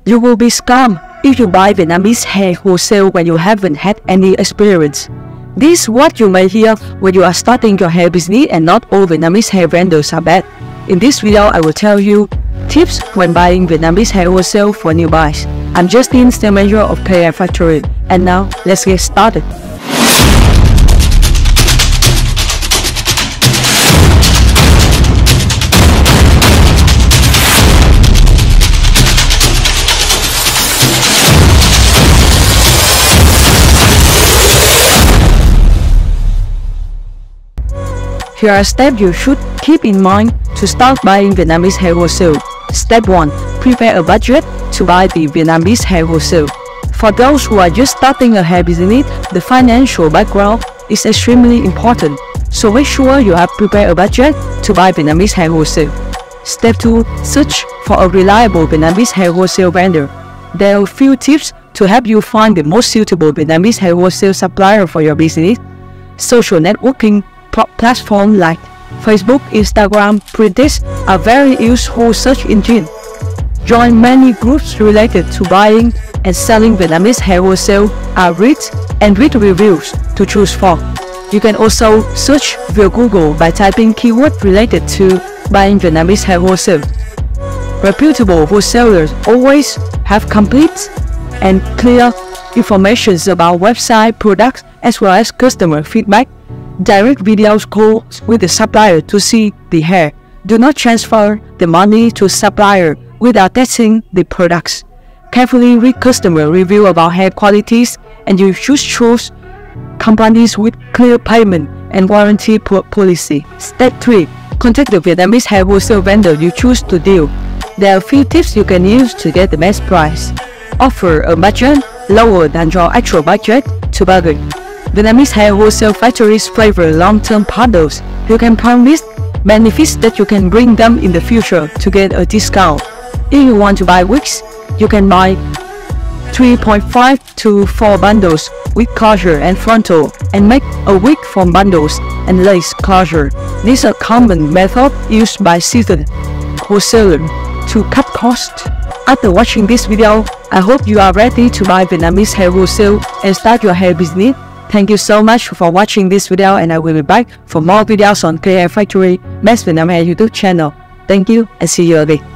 You will be scammed if you buy Vietnamese hair wholesale when you haven't had any experience. This is what you may hear when you are starting your hair business, and not all Vietnamese hair vendors are bad. In this video, I will tell you tips when buying Vietnamese hair wholesale for newbies. I'm Justin, the manager of KI Factory, and now let's get started. Here are steps you should keep in mind to start buying Vietnamese hair wholesale. Step 1. Prepare a budget to buy the Vietnamese hair wholesale. For those who are just starting a hair business, the financial background is extremely important. So make sure you have prepared a budget to buy Vietnamese hair wholesale. Step 2. Search for a reliable Vietnamese hair wholesale vendor. There are a few tips to help you find the most suitable Vietnamese hair wholesale supplier for your business. Social networking platforms like Facebook, Instagram, Pinterest are very useful search engines. Join many groups related to buying and selling Vietnamese hair wholesale are read reviews to choose from. You can also search via Google by typing keywords related to buying Vietnamese hair wholesale. Reputable wholesalers always have complete and clear information about website, products, as well as customer feedback. Direct video calls with the supplier to see the hair. Do not transfer the money to supplier without testing the products. Carefully read customer review about hair qualities, and you should choose companies with clear payment and warranty policy. Step 3. Contact the Vietnamese hair wholesale vendor you choose to deal. There are a few tips you can use to get the best price. Offer a budget lower than your actual budget to bargain. Vietnamese hair wholesale factories favor long-term partners who can promise benefits that you can bring them in the future to get a discount. If you want to buy wigs, you can buy 3.5 to 4 bundles with closure and frontal, and make a wig from bundles and lace closure. This is a common method used by seasoned wholesalers to cut costs. After watching this video, I hope you are ready to buy Vietnamese hair wholesale and start your hair business. Thank you so much for watching this video, and I will be back for more videos on KI Factory Best Vietnam Hair YouTube channel. Thank you and see you again.